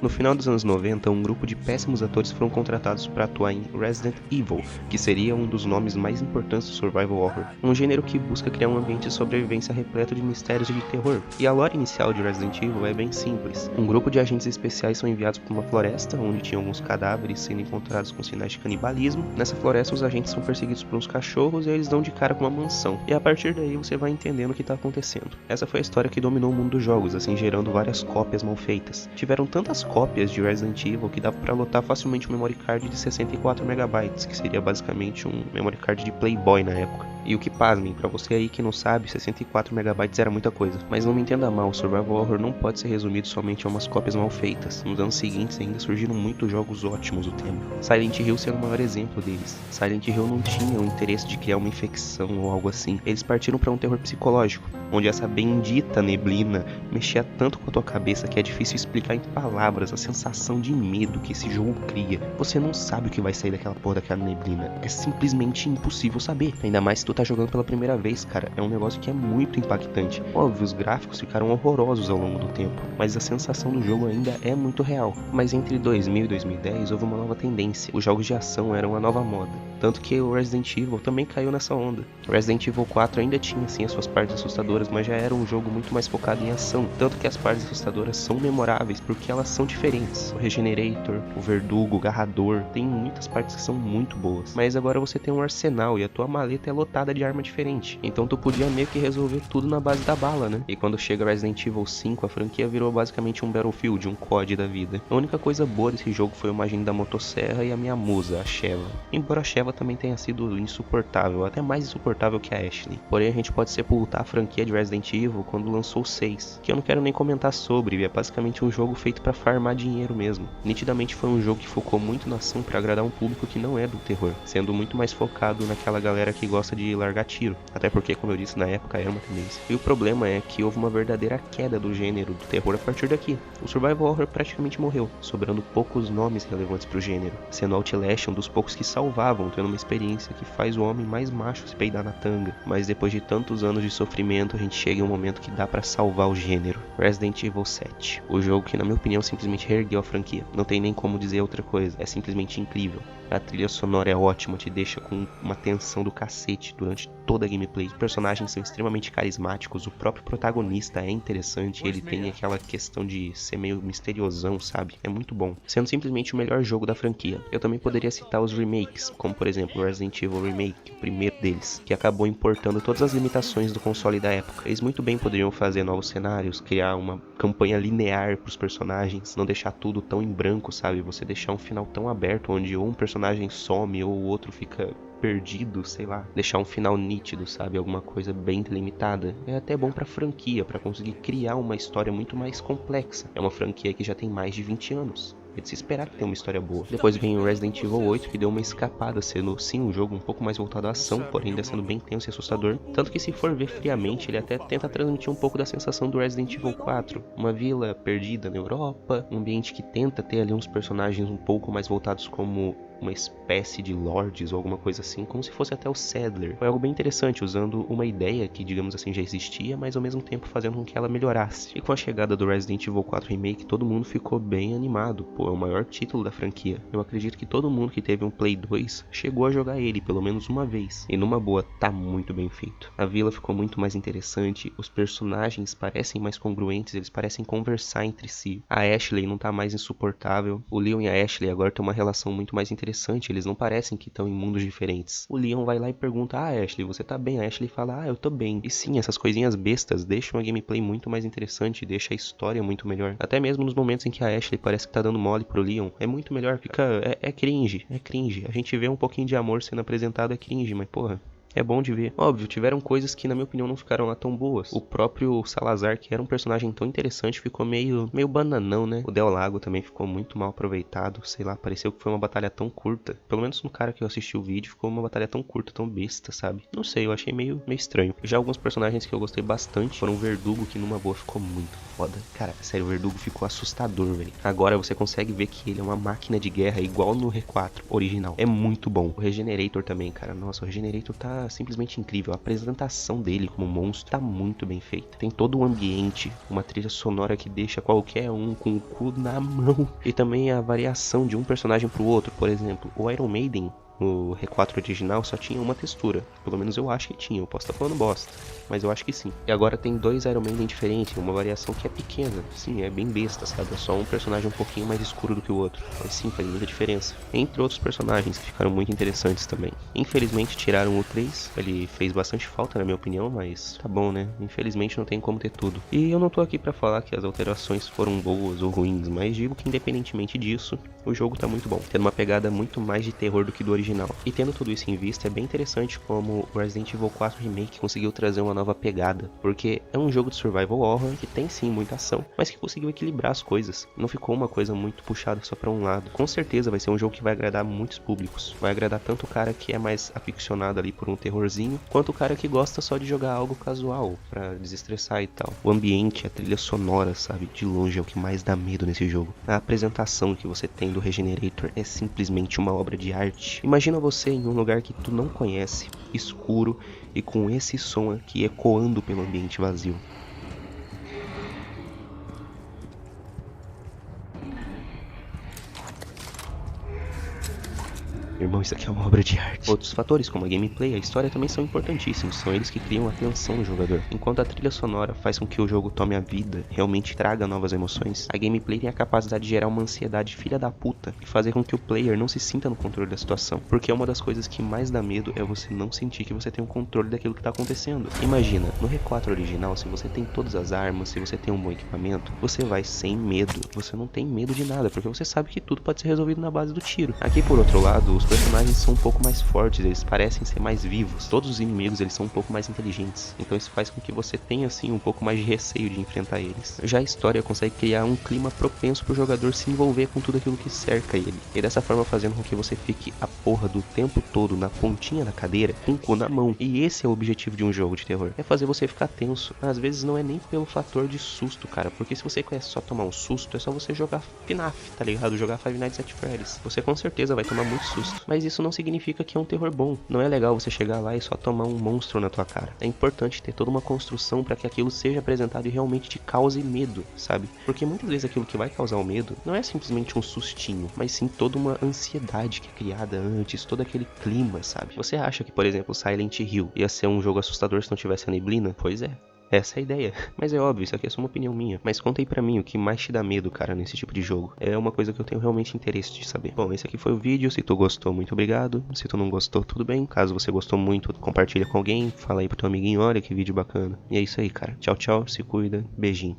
No final dos anos 90, um grupo de péssimos atores foram contratados para atuar em Resident Evil, que seria um dos nomes mais importantes do survival horror, um gênero que busca criar um ambiente de sobrevivência repleto de mistérios e de terror. E a lore inicial de Resident Evil é bem simples. Um grupo de agentes especiais são enviados para uma floresta, onde tinham alguns cadáveres sendo encontrados com sinais de canibalismo. Nessa floresta, os agentes são perseguidos por uns cachorros e eles dão de cara com uma mansão. E a partir daí você vai entendendo o que está acontecendo. Essa foi a história que dominou o mundo dos jogos, assim gerando várias cópias mal feitas. Tiveram tantas cópias de Resident Evil que dava para lotar facilmente um memory card de 64 MB, que seria basicamente um memory card de Playboy na época. E o que pasmem, pra você aí que não sabe, 64 MB era muita coisa. Mas não me entenda mal, o survival horror não pode ser resumido somente a umas cópias mal feitas. Nos anos seguintes ainda surgiram muitos jogos ótimos do tema. Silent Hill sendo o maior exemplo deles. Silent Hill não tinha o interesse de criar uma infecção ou algo assim. Eles partiram para um terror psicológico, onde essa bendita neblina mexia tanto com a tua cabeça que é difícil explicar em palavras a sensação de medo que esse jogo cria. Você não sabe o que vai sair daquela porra daquela neblina. É simplesmente impossível saber. Ainda mais se tu tá jogando pela primeira vez, cara. É um negócio que é muito impactante. Óbvio, os gráficos ficaram horrorosos ao longo do tempo, mas a sensação do jogo ainda é muito real. Mas entre 2000 e 2010 houve uma nova tendência. Os jogos de ação eram a nova moda. Tanto que o Resident Evil também caiu nessa onda. O Resident Evil 4 ainda tinha sim as suas partes assustadoras, mas já era um jogo muito mais focado em ação. Tanto que as partes assustadoras são memoráveis porque elas são diferentes. O Regenerator, o Verdugo, o Garrador, tem muitas partes que são muito boas. Mas agora você tem um arsenal e a tua maleta é lotada de arma diferente. Então tu podia meio que resolver tudo na base da bala, né? E quando chega Resident Evil 5, a franquia virou basicamente um Battlefield, um COD da vida. A única coisa boa desse jogo foi o imagem da motosserra e a minha musa, a Sheva. Embora a Sheva também tenha sido insuportável, até mais insuportável que a Ashley. Porém, a gente pode sepultar a franquia de Resident Evil quando lançou o 6, que eu não quero nem comentar sobre, é basicamente um jogo feito pra farmar dinheiro mesmo. Nitidamente foi um jogo que focou muito na ação pra agradar um público que não é do terror, sendo muito mais focado naquela galera que gosta de largar tiro, até porque, como eu disse, na época era uma tendência. E o problema é que houve uma verdadeira queda do gênero do terror a partir daqui. O survival horror praticamente morreu, sobrando poucos nomes relevantes pro gênero, sendo Outlast um dos poucos que salvavam, tendo uma experiência que faz o homem mais macho se peidar na tanga. Mas depois de tantos anos de sofrimento, a gente chega em um momento que dá pra salvar o gênero. Resident Evil 7, o jogo que na minha opinião simplesmente reergueu a franquia. Não tem nem como dizer outra coisa, é simplesmente incrível. A trilha sonora é ótima, te deixa com uma tensão do cacete durante toda a gameplay. Os personagens são extremamente carismáticos, o próprio protagonista é interessante, ele tem aquela questão de ser meio misteriosão, sabe? É muito bom, sendo simplesmente o melhor jogo da franquia. Eu também poderia citar os remakes, como por exemplo o Resident Evil Remake, o primeiro deles, que acabou importando todas as limitações do console da época. Eles muito bem poderiam fazer novos cenários, criar uma campanha linear pros personagens, não deixar tudo tão em branco, sabe? Você deixar um final tão aberto, onde ou um personagem some ou o outro fica perdido, sei lá, deixar um final nítido, sabe, alguma coisa bem delimitada. É até bom pra franquia, pra conseguir criar uma história muito mais complexa. É uma franquia que já tem mais de 20 anos. É de se esperar que tenha uma história boa. Depois vem o Resident Evil 8, que deu uma escapada, sendo sim um jogo um pouco mais voltado à ação, porém ainda sendo bem tenso e assustador. Tanto que se for ver friamente, ele até tenta transmitir um pouco da sensação do Resident Evil 4. Uma vila perdida na Europa, um ambiente que tenta ter ali uns personagens um pouco mais voltados como uma espécie de lords ou alguma coisa assim, como se fosse até o Sadler. Foi algo bem interessante, usando uma ideia que, digamos assim, já existia, mas ao mesmo tempo fazendo com que ela melhorasse. E com a chegada do Resident Evil 4 Remake, todo mundo ficou bem animado, pô, é o maior título da franquia. Eu acredito que todo mundo que teve um Play 2 chegou a jogar ele pelo menos uma vez, e numa boa, tá muito bem feito. A vila ficou muito mais interessante, os personagens parecem mais congruentes, eles parecem conversar entre si. A Ashley não tá mais insuportável, o Leon e a Ashley agora têm uma relação muito mais interessante, eles não parecem que estão em mundos diferentes. O Leon vai lá e pergunta: Ashley, você tá bem? A Ashley fala: eu tô bem. E sim, essas coisinhas bestas deixam a gameplay muito mais interessante, deixa a história muito melhor. Até mesmo nos momentos em que a Ashley parece que tá dando mole pro Leon, é muito melhor, é cringe, é cringe. A gente vê um pouquinho de amor sendo apresentado, é cringe, mas porra, é bom de ver. Óbvio, tiveram coisas que na minha opinião não ficaram lá tão boas. O próprio Salazar, que era um personagem tão interessante, ficou meio bananão, né? O Del Lago também ficou muito mal aproveitado, sei lá, pareceu que foi uma batalha tão curta. Pelo menos no cara que eu assisti o vídeo, ficou uma batalha tão curta, tão besta, sabe? Não sei, eu achei meio estranho. Já alguns personagens que eu gostei bastante foram o Verdugo, que numa boa ficou muito foda. Cara, sério, o Verdugo ficou assustador, velho. Agora você consegue ver que ele é uma máquina de guerra igual no R4 original. É muito bom. O Regenerator também, cara. Nossa, o Regenerator tá tá simplesmente incrível. A apresentação dele como monstro tá muito bem feita. Tem todo o ambiente, uma trilha sonora que deixa qualquer um com o cu na mão. E também a variação de um personagem pro outro. Por exemplo, o Iron Maiden, no R4 original, só tinha uma textura. Pelo menos eu acho que tinha, eu posso estar falando bosta, mas eu acho que sim. E agora tem dois Iron Maiden diferentes, uma variação que é pequena. Sim, é bem besta, sabe? É só um personagem um pouquinho mais escuro do que o outro. Mas sim, faz muita diferença. Entre outros personagens que ficaram muito interessantes também. Infelizmente tiraram o 3, ele fez bastante falta na minha opinião, mas tá bom, né? Infelizmente não tem como ter tudo. E eu não tô aqui pra falar que as alterações foram boas ou ruins, mas digo que independentemente disso, o jogo tá muito bom, tendo uma pegada muito mais de terror do que do original. E tendo tudo isso em vista, é bem interessante como o Resident Evil 4 Remake conseguiu trazer uma nova pegada, porque é um jogo de survival horror que tem sim muita ação, mas que conseguiu equilibrar as coisas. Não ficou uma coisa muito puxada só pra um lado. Com certeza vai ser um jogo que vai agradar muitos públicos. Vai agradar tanto o cara que é mais aficionado ali por um terrorzinho, quanto o cara que gosta só de jogar algo casual, pra desestressar e tal. O ambiente, a trilha sonora, sabe, de longe é o que mais dá medo nesse jogo. A apresentação que você tem do Regenerator é simplesmente uma obra de arte. Imagina você em um lugar que tu não conhece, escuro e com esse som aqui ecoando pelo ambiente vazio. Irmão, isso aqui é uma obra de arte. Outros fatores, como a gameplay e a história, também são importantíssimos. São eles que criam a atenção do jogador. Enquanto a trilha sonora faz com que o jogo tome a vida, realmente traga novas emoções, a gameplay tem a capacidade de gerar uma ansiedade filha da puta e fazer com que o player não se sinta no controle da situação. Porque é uma das coisas que mais dá medo é você não sentir que você tem o controle daquilo que tá acontecendo. Imagina, no R4 original, se você tem todas as armas, se você tem um bom equipamento, você vai sem medo. Você não tem medo de nada, porque você sabe que tudo pode ser resolvido na base do tiro. Aqui, por outro lado, os personagens são um pouco mais fortes, eles parecem ser mais vivos. Todos os inimigos, eles são um pouco mais inteligentes. Então isso faz com que você tenha, assim, um pouco mais de receio de enfrentar eles. Já a história consegue criar um clima propenso pro jogador se envolver com tudo aquilo que cerca ele. E dessa forma fazendo com que você fique a porra do tempo todo na pontinha da cadeira, com o cu na mão. E esse é o objetivo de um jogo de terror. É fazer você ficar tenso. Às vezes não é nem pelo fator de susto, cara. Porque se você quer só tomar um susto, é só você jogar FNAF, tá ligado? Jogar Five Nights at Freddy's. Você com certeza vai tomar muito susto. Mas isso não significa que é um terror bom. Não é legal você chegar lá e só tomar um monstro na tua cara. É importante ter toda uma construção para que aquilo seja apresentado e realmente te cause medo, sabe? Porque muitas vezes aquilo que vai causar o medo não é simplesmente um sustinho, mas sim toda uma ansiedade que é criada antes, todo aquele clima, sabe? Você acha que, por exemplo, Silent Hill ia ser um jogo assustador se não tivesse a neblina? Pois é. Essa é a ideia. Mas é óbvio, isso aqui é só uma opinião minha. Mas conta aí pra mim o que mais te dá medo, cara, nesse tipo de jogo. É uma coisa que eu tenho realmente interesse de saber. Bom, esse aqui foi o vídeo. Se tu gostou, muito obrigado. Se tu não gostou, tudo bem. Caso você gostou muito, compartilha com alguém. Fala aí pro teu amiguinho, olha que vídeo bacana. E é isso aí, cara. Tchau, tchau. Se cuida. Beijinho.